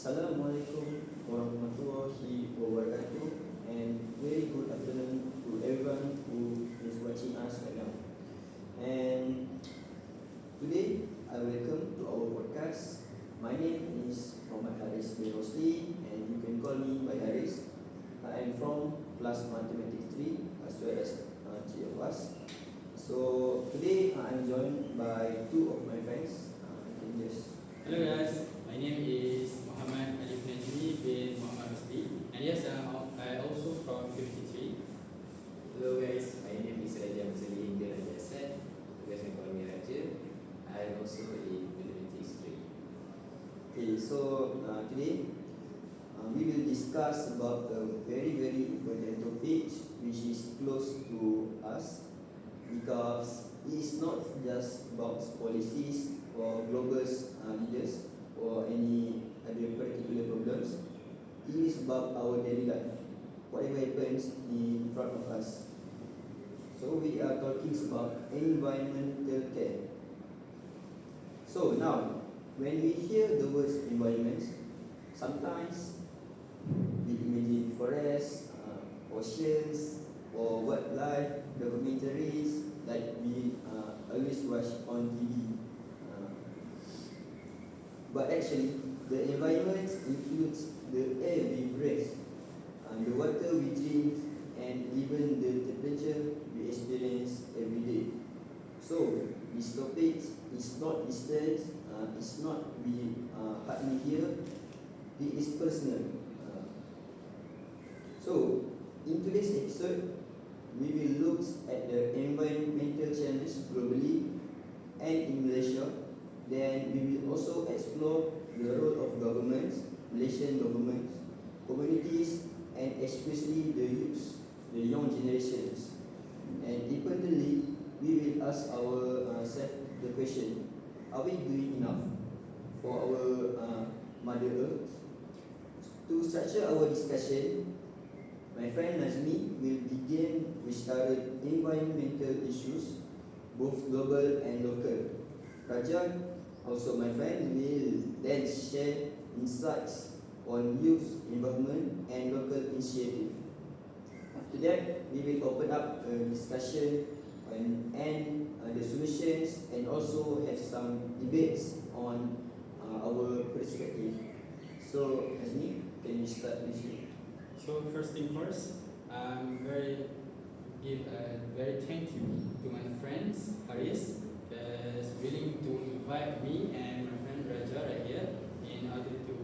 Assalamualaikum warahmatullahi wabarakatuh, and very good afternoon to everyone who is watching us right now. And today I welcome to our podcast. My name is Muhamad Hariz bin Rosdy, and you can call me by Hariz. I am from class Mathematics 3 as well as 3 of us. So today I am joined by two of my friends. I can just Hello guys, my name is Muhamad, Alif, Najmi bin Muhammad Rosdy, and yes, I also from 53. Hello guys, my name is Salihin bin Hasan. You guys can call me Raja. I am also in Mathematics 3. Okay, so today we will discuss about a very important topic which is close to us, because it is not just about policies or global leaders or any other particular problems. It is about our daily life, whatever happens in front of us. So we are talking about environmental care. So now, when we hear the words environment, sometimes we imagine forests, oceans, or wildlife documentaries like we always watch on TV. But actually, the environment includes the air we breathe, the water we drink, and even the temperature we experience every day. So, this topic is not distant, it's not we hardly here, it is personal. So, in today's episode, we will look at the environmental challenges globally and in Malaysia. Then we will also explore the role of governments, Malaysian governments, communities, and especially the youth, the young generations. And importantly, we will ask ourselves the question: are we doing enough for our Mother Earth? To structure our discussion, my friend Najmi will begin with current environmental issues, both global and local. Raja, also my friend, will then share insights on youth involvement and local initiative. After that, we will open up a discussion and the solutions, and also have some debates on our perspective. So, Najmi, can you start this year? So first thing first, give a very thank you to my friends Hariz that's willing to invite me and my friend Raja right here in order to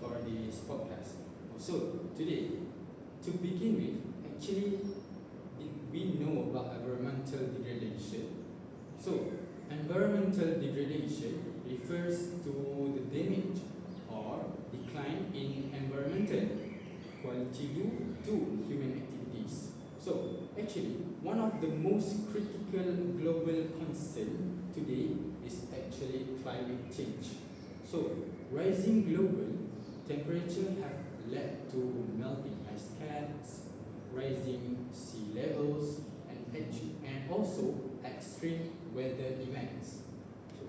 for this podcast. So today, to begin with, actually we know about environmental degradation. So environmental degradation refers to the damage or decline in environmental quality due to human activities. So actually, one of the most critical global concerns today is actually climate change. So rising global temperature have led to melting ice caps, rising sea levels, and also extreme weather events. So,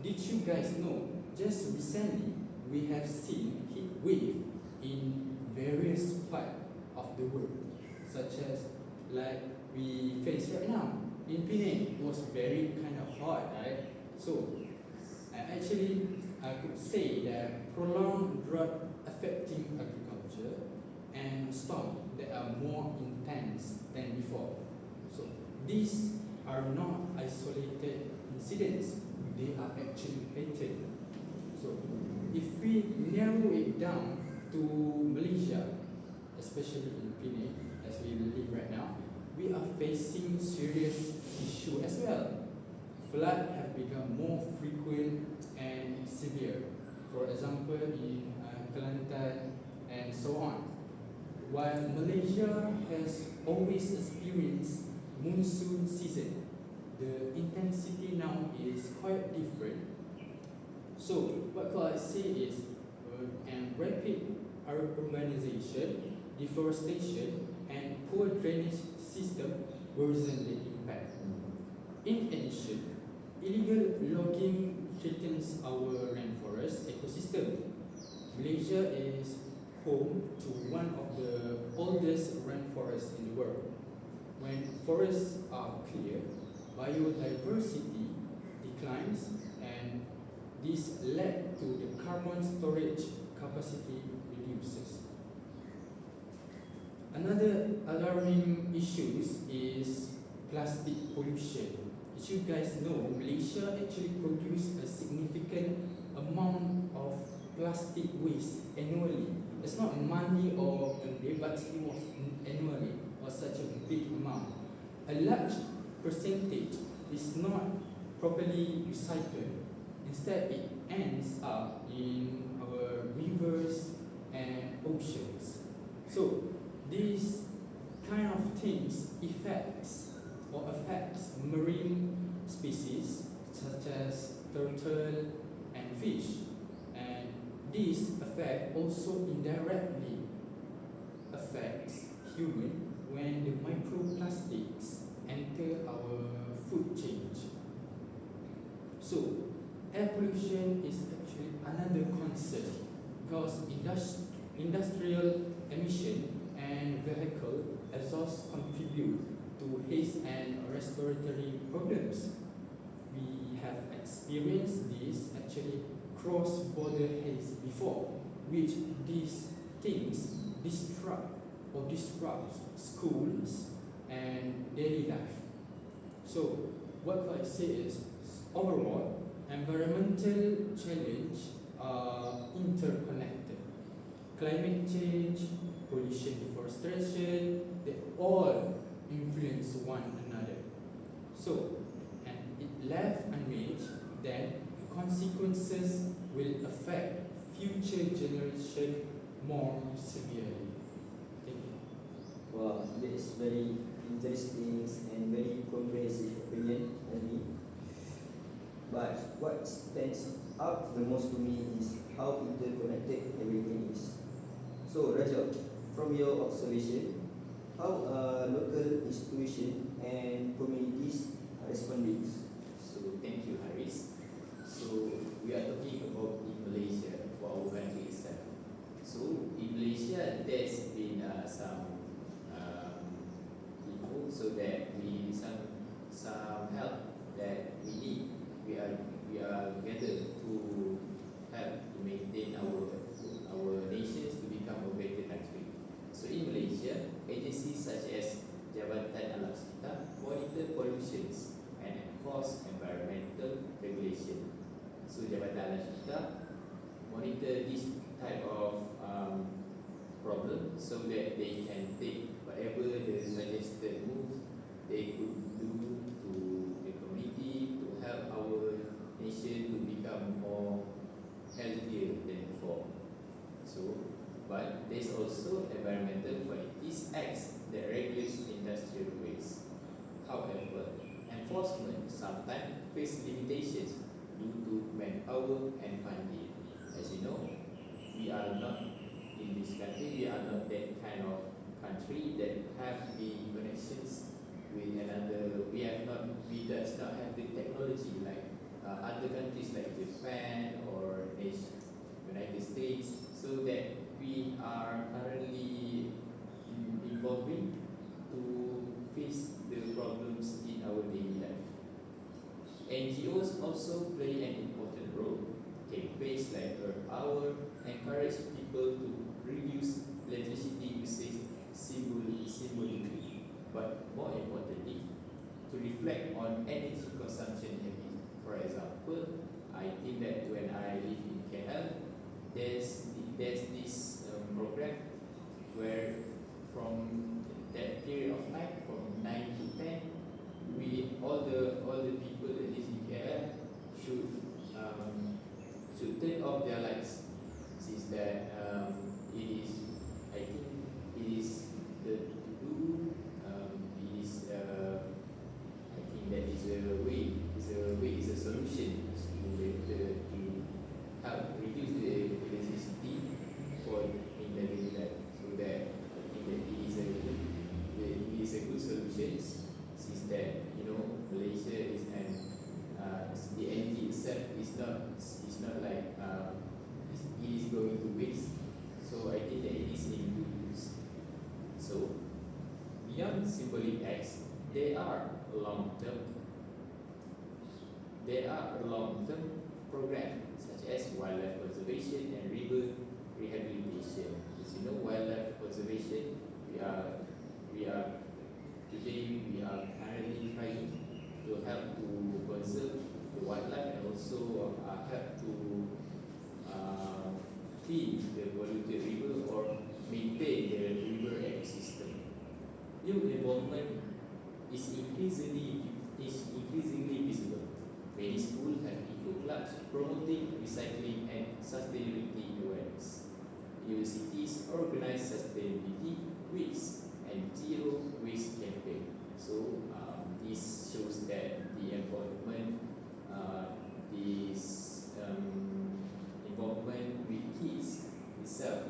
did you guys know, just recently we have seen heat wave in various parts of the world, such as like we face right now in Penang. It was very kind of hot, right? So actually I could say that prolonged drought affecting agriculture and storms that are more intense than before. So these are not isolated incidents, they are actually pattern. So if we narrow it down to Malaysia, especially in Penang, as we live right now, we are facing serious issue as well. Flood have become more frequent and severe. For example, in Kelantan and so on. While Malaysia has always experienced monsoon season, the intensity now is quite different. So what could I say is rapid urbanization, deforestation, and poor drainage system worsen the impact. In addition, illegal logging threatens our rainforest ecosystem. Malaysia is home to one of the oldest rainforests in the world. When forests are clear, biodiversity declines, and this led to the carbon storage capacity reduces. Another alarming issue is plastic pollution. As you guys know, Malaysia actually produces a significant amount of plastic waste annually. It's not money or a day, but it was annually, or such a big amount. A large percentage is not properly recycled. Instead, it ends up in our rivers and oceans. So these kind of things affects marine species such as turtle and fish, and this effect also indirectly affects human when the microplastics enter our food chain. So air pollution is actually another concern because industrial emission and vehicle exhaust contribute to haze and respiratory problems. We have experienced this actually cross-border haze before, which these things disrupt schools and daily life. So what I say is, overall, environmental challenge are interconnected. Climate change, pollution, deforestation, they all influence one another. So, and it left unmanaged, then the consequences will affect future generations more severely. Thank you. Wow, that is very interesting and very comprehensive opinion, Najmi. But what stands out the most to me is how interconnected everything is. So, Raja, from your observation, how are local institutions and communities responding? So thank you, Hariz. So we are talking about in Malaysia for our country itself. So in Malaysia, there's been some info so that we some help that we need. We are gathered to help to maintain our nations to become a better country. So in Malaysia, agencies such as Jabatan Alam Sekitar monitor pollutions and enforce environmental regulation. So Jabatan Alam Sekitar monitor this type of problem so that they can take whatever the suggested moves they could do to the community to help our nation to become more healthier than before. So, but there's also environmental qualities acts that regulates industrial waste. However, enforcement sometimes face limitations due to manpower and funding. As you know, we are not in this country, we are not that kind of country that have the connections with another. We does not have the technology like other countries like Japan or United States, so that we are currently evolving to face the problems in our daily life. NGOs also play an important role. Campaigns like Earth Hour encourage people to reduce electricity usage symbolically, but more importantly, to reflect on energy consumption habits. For example, I think that when I live in KL, there's this program where from that period of time, from 9 to 10, we all the people that live in KL should turn off their lights, since that it is, I think it is the to do it is I think that is a solution to help reduce the electricity for in the daily life. So that I think that it is a good solution, since that Malaysia is the energy itself is not like it is going to wait symbolic acts, they are a long-term program, such as wildlife conservation and river rehabilitation. As you know, wildlife conservation, we are currently trying to help to conserve the wildlife and also help to clean the polluted river or maintain the river ecosystem. Youth involvement is increasingly visible. Many schools have eco clubs promoting recycling and sustainability awareness. Universities organize sustainability weeks and zero waste campaign. So this shows that the involvement, this involvement with kids itself,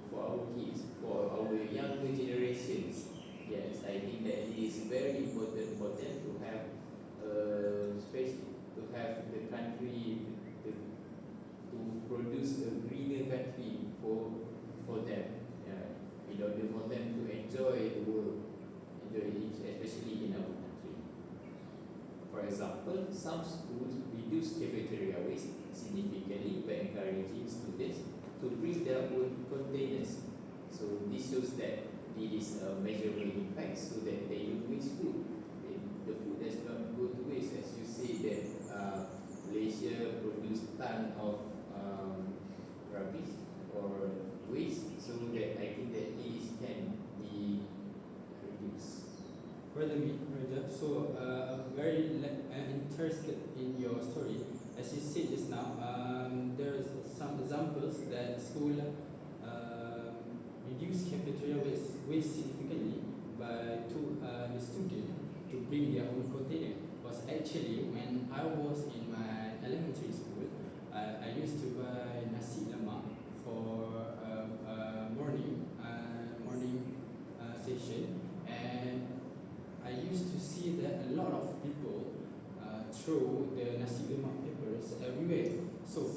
for our kids, for our younger generations. Yes, I think that it is very important for them to have space, to have the country, to produce a greener country for them, in order for them to enjoy the world, especially in our country. For example, some schools reduce cafeteria waste significantly by encouraging students to bring their own containers. So this shows that it is a measurable impact, so that they don't waste food. The food does not go to waste, as you say that Malaysia produce ton of rubbish or waste, so that I think that it can be reduced. Brother Raja, so very interested in your story. As you said just now, there are some examples that school reduce cafeteria waste significantly by the student to bring their own container. Because actually, when I was in my elementary school, I used to buy nasi lemak for morning session, and I used to see that a lot of people throw the nasi lemak papers everywhere. So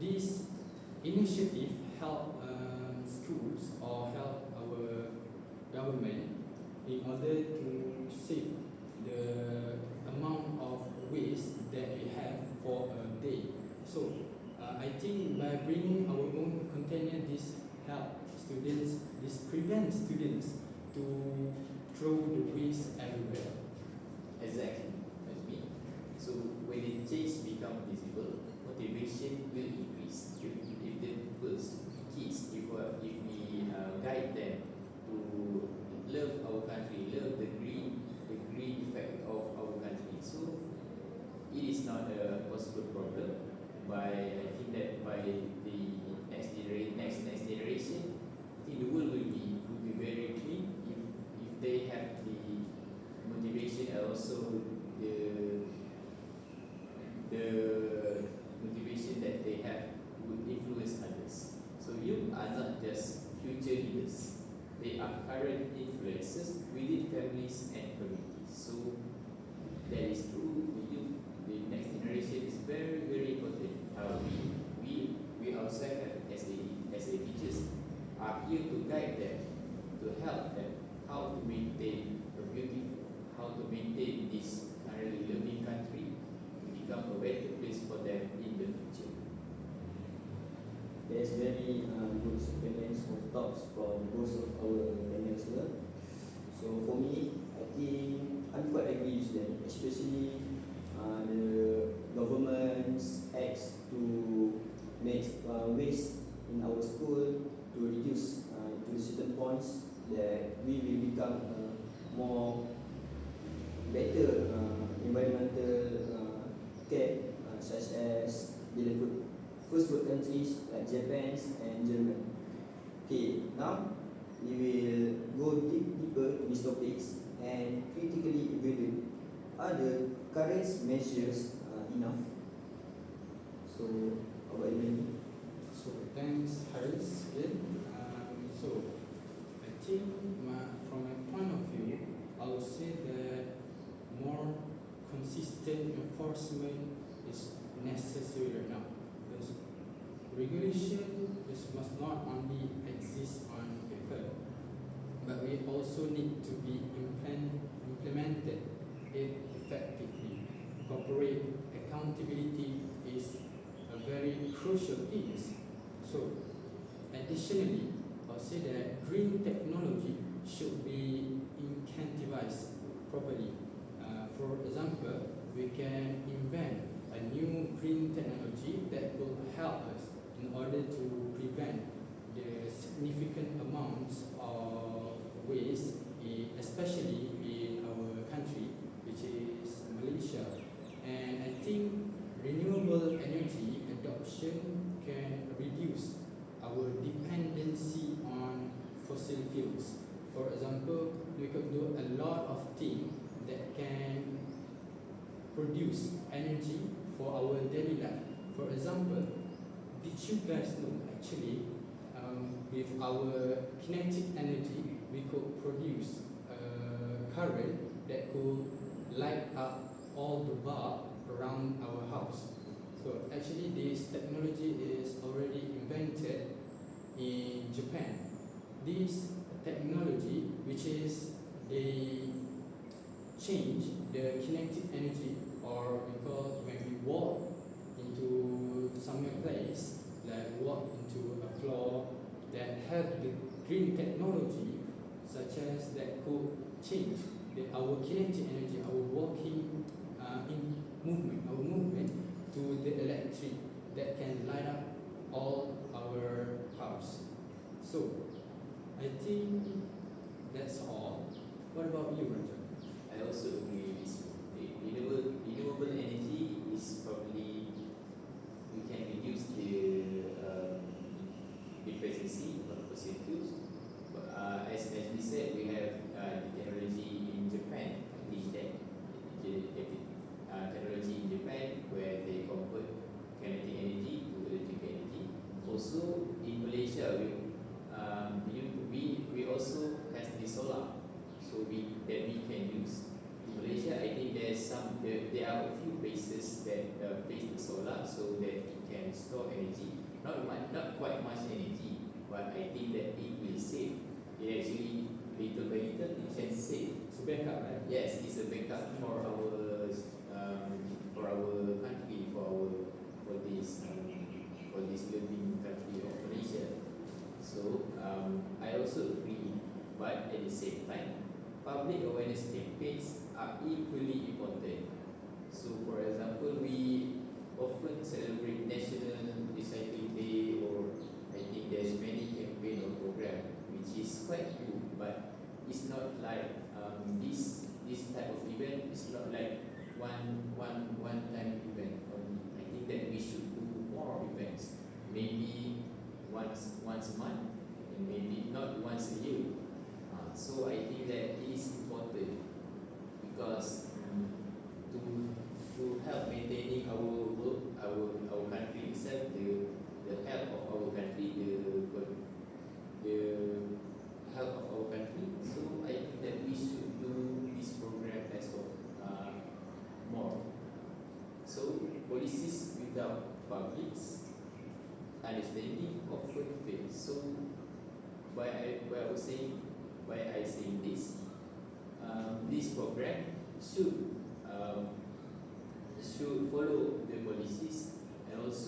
this initiative help schools or help our government in order to save the amount of waste that we have for a day. So I think by bringing our own container, this help students, this prevents students to throw the waste everywhere. Exactly, Najmi. So when the change become visible, motivation will increase. If the kids, if we guide them to love our country, love the green effect of our country. So it is not a possible problem. I think that by the next generation, I think the world will be very clean if they have the motivation and also the motivation that they have would influence others. So you are not just future leaders; they are current influencers within families and communities. So that is true. The next generation is very important. We ourselves as a teachers are here to guide them, to help them how to maintain how to maintain this currently living country to become a better place for them in the future. There's very good opinions of thoughts from both of our panels here. So for me, I think I'm quite agree with them, especially the government's acts to make waste in our school to reduce to certain points that we will become more better environmental care, such as the first world countries like Japan and Germany. Okay, now we will go deeper to these topics and critically evaluate, are the current measures enough? So, how about you? So thanks, Hariz. Again. So I think from my point of view, I would say that more consistent enforcement is necessary right now. Because regulation must not only exist on paper. but we also need to be implemented it effectively. Corporate accountability is a very crucial thing. So, additionally, I'll say that green technology should be incentivized properly. For example, we can invent a new green technology that will help us in order to prevent the significant amounts of waste, especially in our country, which is Malaysia. And I think renewable energy adoption can reduce our dependency on fossil fuels. For example, we could do a lot of things that can produce energy for our daily life. For example, did you guys know actually with our kinetic energy we could produce current that could light up all the bulb around our house. So actually this technology is already invented in Japan. This technology, which is they change the kinetic energy, or because when we walk into somewhere place, like walk into a floor that have the green technology, such as that could change our kinetic energy, our walking our movement to the electric that can light up all our house. So I think that's all. What about you, Raja? I also agree with you. Renewable energy is probably we can reduce the dependency on fossil fuels. But as we said, we have technology in Japan. I think that technology in Japan where they convert kinetic energy to electric energy. Also in Malaysia, we also have the solar, so we can use. In Malaysia, I think there are a few places that place the solar so that it can store energy. Not quite much energy, but I think that it will save. It actually little by little it can save. It's a backup, right? Yes, it's a backup for our country, for this living country of Malaysia. So I also agree, but at the same time, public awareness campaigns are equally important. So, for example, we often celebrate National Recycling Day, or I think there's many campaign or program which is quite good, but it's not like this type of event is not like one time event. I think that we should do more events, maybe once a month, and maybe not once a year. So I think that it is important because to help maintaining our work, our country itself, the health of our country, the health of our country. So I think that we should do this program as well more. So policies without public's understanding often fail. So why I saying this program should follow the policies and also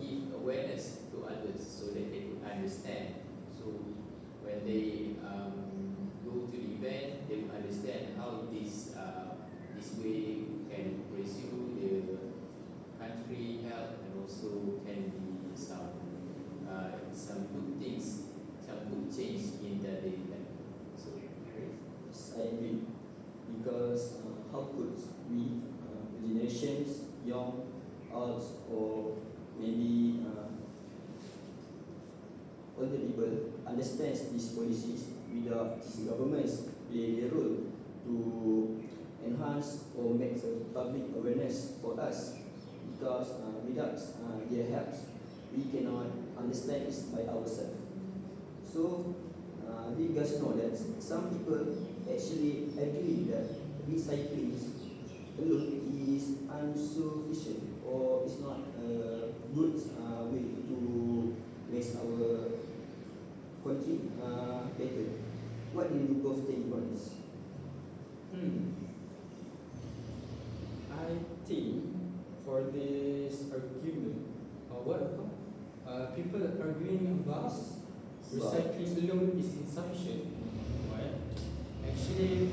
give awareness to others so that they could understand. So when they go to the event, they will understand how this way can pursue the country health, and also can be some good things, some good change in their daily life. So, Yes, I agree. Because how could we, generations, young, old, or maybe older people understand these policies without these governments play their role to enhance or make the public awareness for us? Because without their help, we cannot understand this by ourselves. So we guys know that some people actually agree that recycling alone is insufficient, or is not a good way to make our country better. What recycling alone is insufficient. Why? Actually,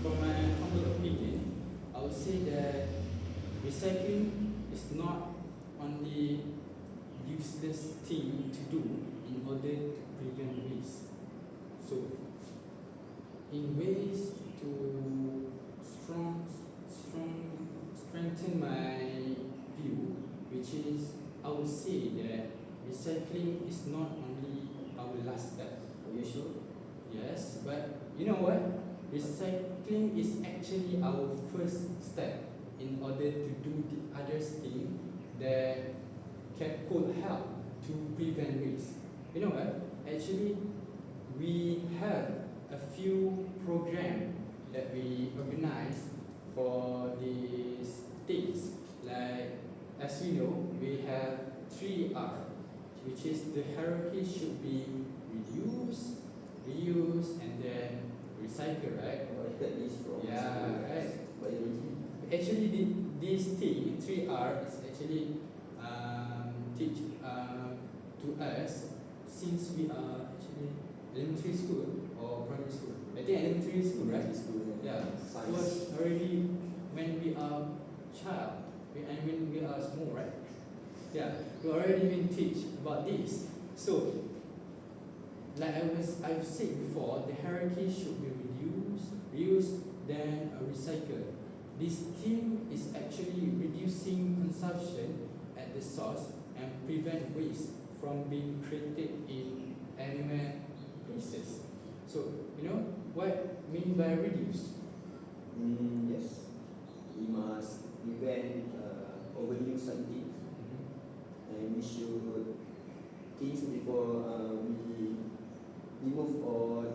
from my humble opinion, I would say that recycling is not only useless thing to do in order to prevent waste. So, in ways to strengthen my view, which is I would say that recycling is not only our last step. Are you sure? Yes, but you know what? Recycling is actually our first step in order to do the other thing that could help to prevent waste. You know what? Actually, we have a few programs that we organize for the states. Like, as we know, we have 3R, which is the hierarchy should be reduce, reuse, and then recycle, right? Oh, I heard this from Yeah, school, right. But you Actually, this thing, 3R, is actually teach to us since we are actually elementary school or primary school. I think elementary school, right? school, Yeah, it science. was already when we are child, and when we are small, right? Yeah, we already been teach about this. So, like I've said before, the hierarchy should be reduced, reuse, then recycle. This thing is actually reducing consumption at the source and prevent waste from being created in anywhere places. So, you know what I mean by reduce? Yes. We must prevent overuse something, and we should think before we remove or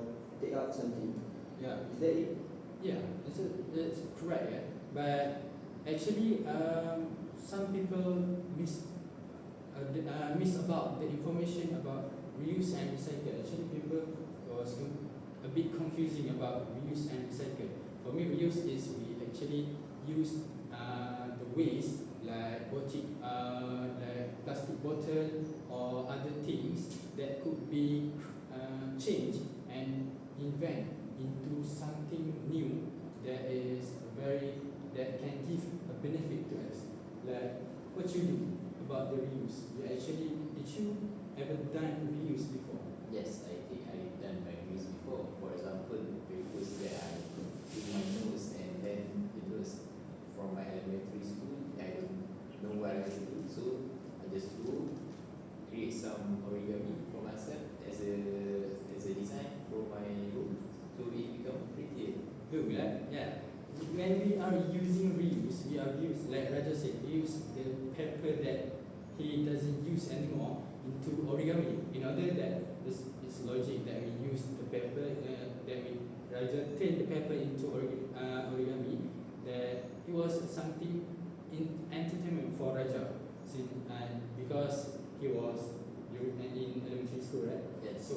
take out something. Yeah. Is that it? Yeah, it's correct. Yeah, but actually, some people miss about the information about reuse and recycle. Actually, people was a bit confusing about reuse and recycle. For me, reuse is we actually use the waste like like plastic bottle or other things that could be changed and invent into something new that is that can give a benefit to us. Like what you do about the reuse. Did you ever done reuse before? Yes, I think I've done my use before. For example, papers that I in my nose, and then it was from my elementary school. I don't know what I should do, so I just go create some origami for myself as a design for my room, so it become prettier. Good, yeah. When we are using reuse, like Raja said, we use the paper that he doesn't use anymore into origami. In order that it's logic that we use the paper Raja turned the paper into origami. That it was something in entertainment for Raja, because he was in elementary school, right? Yes.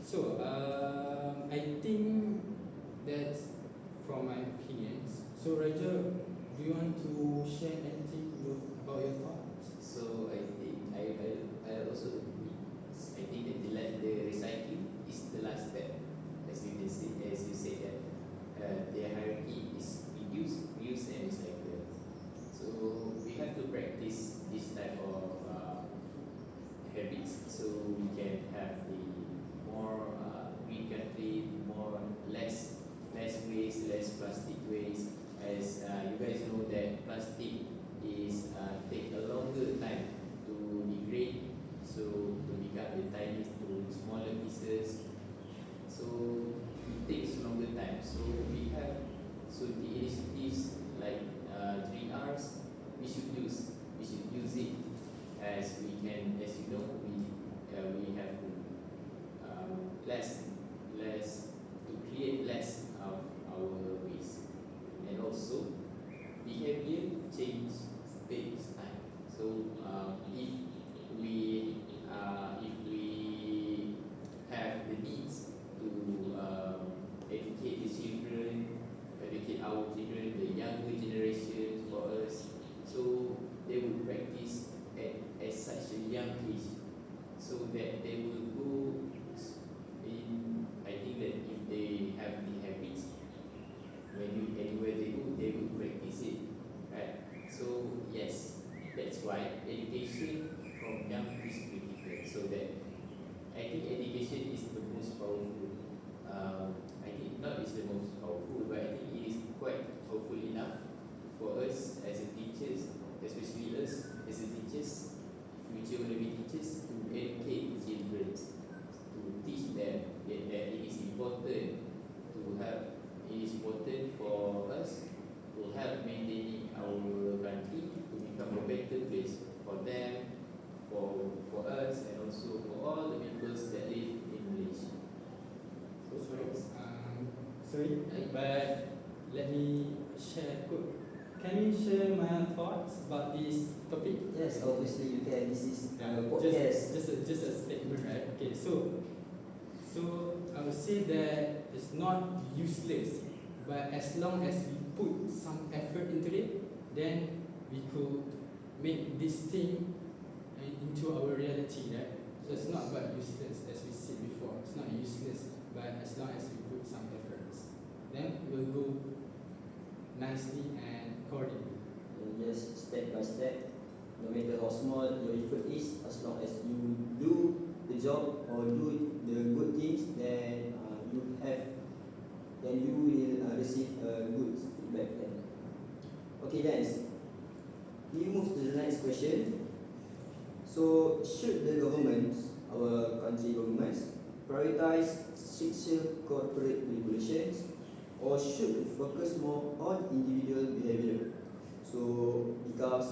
So I think that's from my opinions. So Raja, do you want to share anything about your thoughts? So I think I also agree. I think that the recycling is the last step, as you can see, as you said that the hierarchy is reduce, reuse, and recycle. So we have to practice this type of habits, so we can have the more green country, less waste, less plastic waste. As you guys know that plastic is take a longer time to degrade, so to become the tiny to smaller pieces. So it takes longer time. So the initiatives like 3Rs we should use it, as we can, as you know, we have to less to create less of our waste, and also behavior change takes time. So if we have the needs to educate the children, educate our children, the younger generation for us, so they will practice at such a young age should be teachers to educate children, to teach them that it is important to have, it is important for us to help maintaining our country to become a better place for them, for us, and also for all the peoples that live in Malaysia. Sorry, but let me share. Can you share my thoughts about this topic? Yes, obviously you can. This is a Just podcast. just a statement, right? Okay, so I would say that it's not useless, but as long as we put some effort into it, then we could make this thing into our reality, right? So it's not about useless, as we said before. It's not useless, but as long as we put some efforts, then we'll go nicely and accordingly. Just step by step, no matter how small your effort is, as long as you do the job or do the good things, then you will receive a good feedback. Then, okay, guys, we move to the next question. So, should the government, our country governments, prioritize stricter corporate regulations, or should we focus more on individual behavior? So, because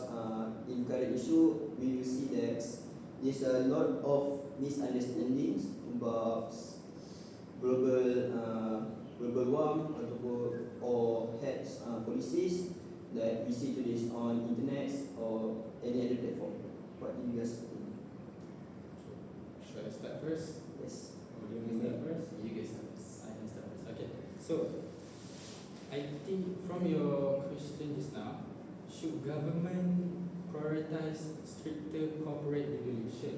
in current issue, we will see that there's a lot of misunderstandings about global warming or health policies that we see today on internet or any other platform. What do you guys think? Should I start first? Yes. Or do you want to start first? You guys start first. I can start first. Okay. So I think from your question just now, should government prioritize stricter corporate regulation,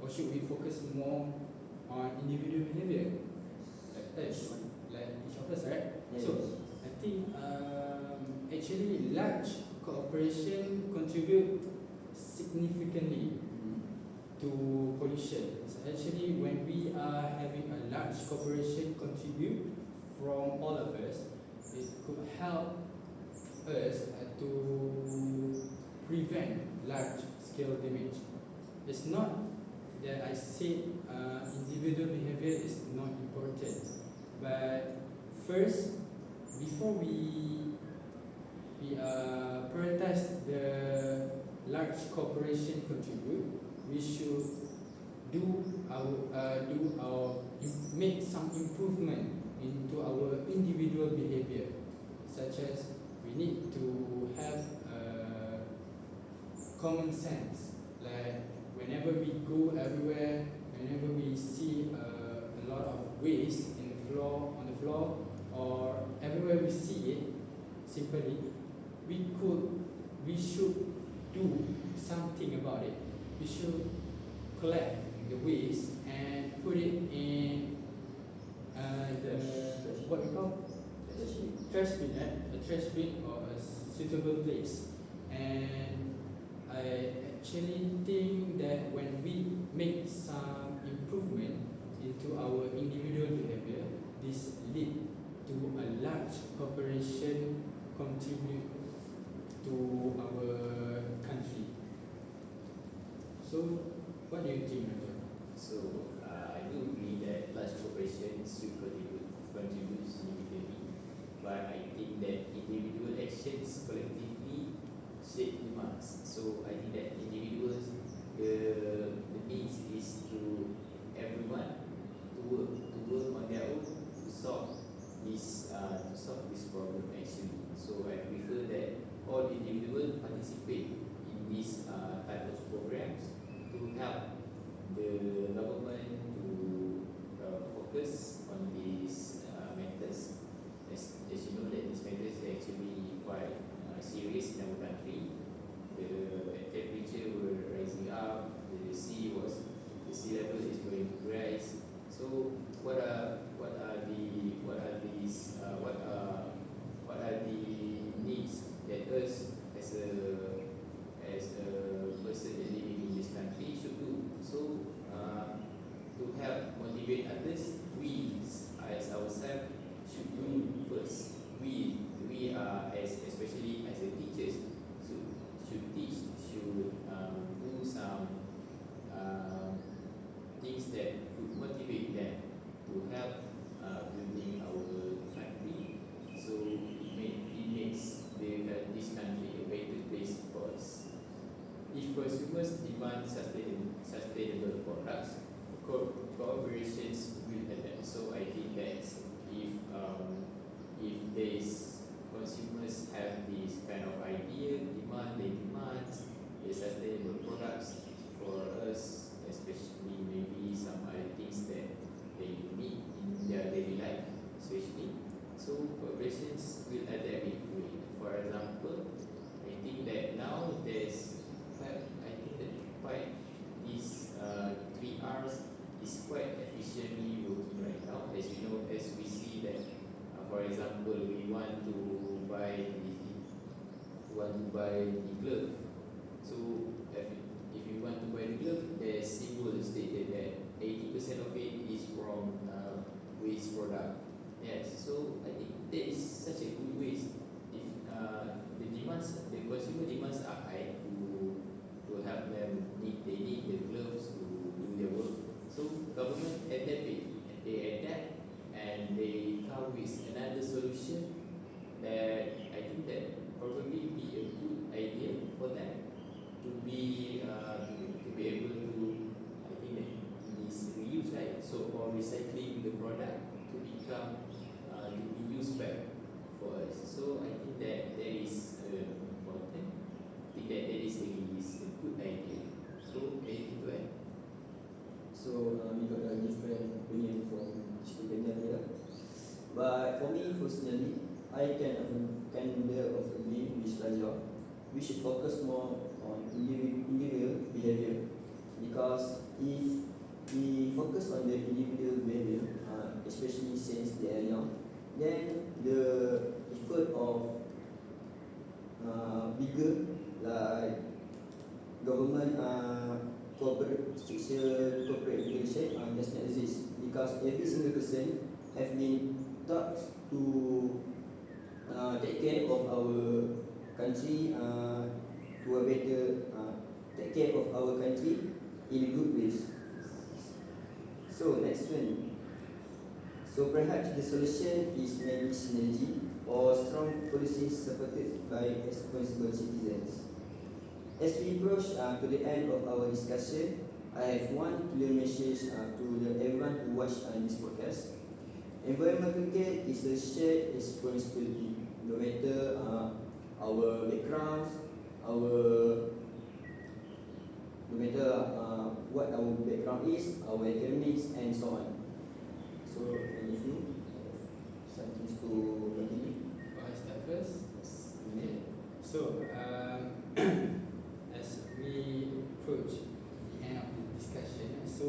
or should we focus more on individual behavior? Like each of us, right? Yes. So I think actually large corporation contribute significantly to pollution. So actually, when we are having a large corporation contribute from all of us, it could help us to prevent large scale damage. It's not that I said individual behavior is not important, but first, before we prioritize the large corporation contribute, we should make some improvement into our individual behavior, such as we need to have common sense, like whenever we go everywhere, whenever we see a lot of waste on the floor, or everywhere we see it, simply we should do something about it. We should collect the waste and put it in what we call trash bin, right? A trash bin or a suitable place. And I actually think that when we make some improvement into our individual behavior, this lead to a large corporation contribute to our country. So, what do you think, Raja? So I do agree that large corporations should contribute significantly, but I think that individual actions collectively shape the mass. So I think that individuals, the needs is to everyone to work on their own to solve this problem actually. So I prefer that all individuals participate in this type of programs to help the government to focus on these matters. As you know that these matters are actually quite serious in our country. The temperature were rising up, the sea level is going to rise. So what are the needs that us as a person that living in this country should do? So cooperations will adapt. So I think that if these consumers have this kind of idea, they demand the sustainable products for us, especially maybe some other things that they need in their daily life, especially. So corporations will adapt into it. For example, I think that now there's I think that quite this 3Rs is quite efficiently working right now. As you know, as we see that, for example, we want to buy the glove. So if you want to buy the glove, the symbol stated that 80% of it is from waste product. Yes, so I think that is such a good waste. If the consumer demands are high to help them they need the gloves to do their work. So government adapt it, they adapt and they come with another solution that I think that probably be a good idea for them to be able to, I think that it is reuse, right? So or recycling the product to become to be used back for us. So I think that is important. I think that is a good idea. So anything to add? So we got a different opinion from student here. But for me personally, I can agree with Raja. We should focus more on individual behavior, because if we focus on the individual behavior, especially since they are young, then the effort of bigger like government corporate regulation does not exist, because every single person have been taught to take care of our country, to a better take care of our country in a good ways. So next one. So perhaps the solution is maybe synergy or strong policies supported by responsible citizens. As we approach to the end of our discussion, I have one clear message to everyone who watched this podcast. Environmental care is a shared responsibility, no matter our backgrounds, no matter what our background is, our academics, and so on. So, any of you have something to continue? I start first. Okay. So, as we approach the end of the discussion, so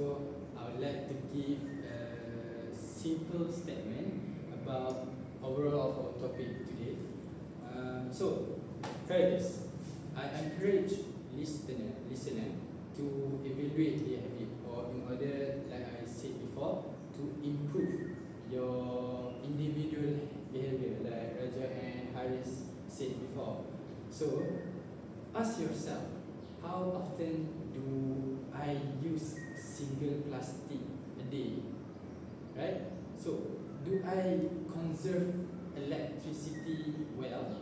I would like to give a simple statement about overall of our topic today. So, Hariz, I encourage listener to evaluate their habit, or in order, like I said before, to improve your individual behavior, like Raja and Hariz said before. So, ask yourself, how often do I use single plastic a day? Right? So, do I conserve electricity well,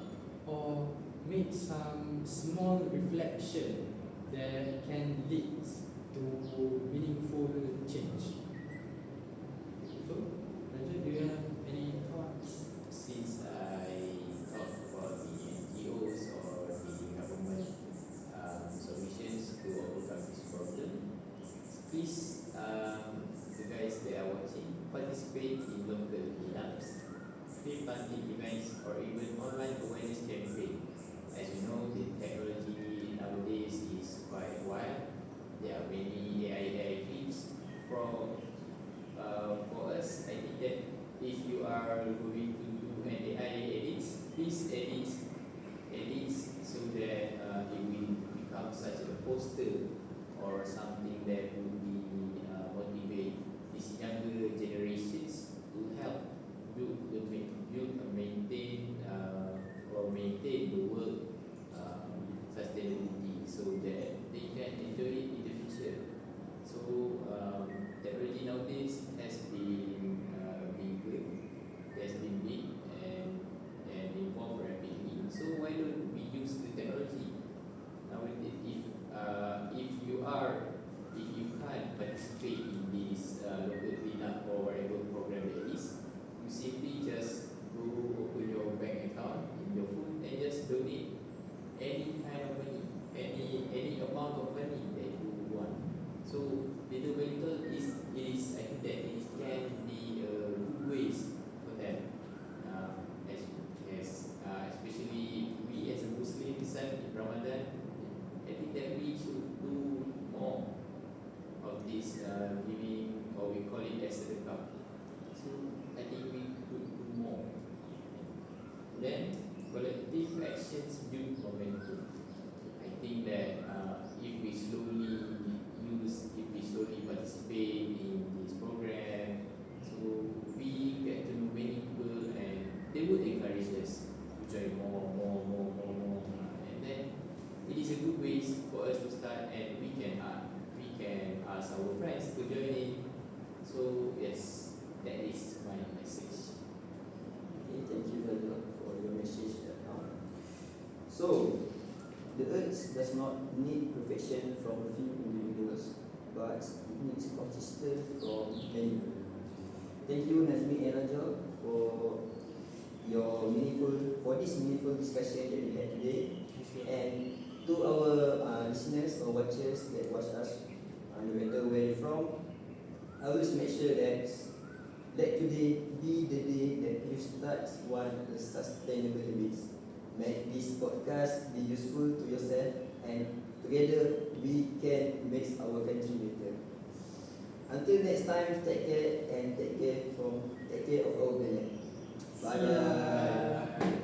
or make some small reflection that can lead to meaningful change? So, Raja, do you have any thoughts? Since I talk about the NGOs or the government solutions to overcome this problem, please, the guys that are watching, participate in local meetups, free planting events, or even online awareness campaign. As you know, the technology nowadays is quite wide. There are many AI clips for us. I think that if you are going to do an AI edits, please edit so that it will become such a poster or something that will be motivate these younger generations to help build and maintain the world sustainability, so that they can enjoy it in the future. So technology nowadays has been bigger, has been big and evolved rapidly. So why don't we use the technology nowadays? If you ask our friends to join in. So yes, that is my message. Okay, thank you very much for your message. So, the earth does not need perfection from a few individuals, but it needs consistent from many. Thank you, Najmi and Raja, for this meaningful discussion that we had today. And to our listeners or watchers that watch us, no matter where you're from, I will just make sure that let today be the day that you start one sustainable habits. Make this podcast be useful to yourself, and together we can make our country better. Until next time, take care and take care of our planet. Bye bye.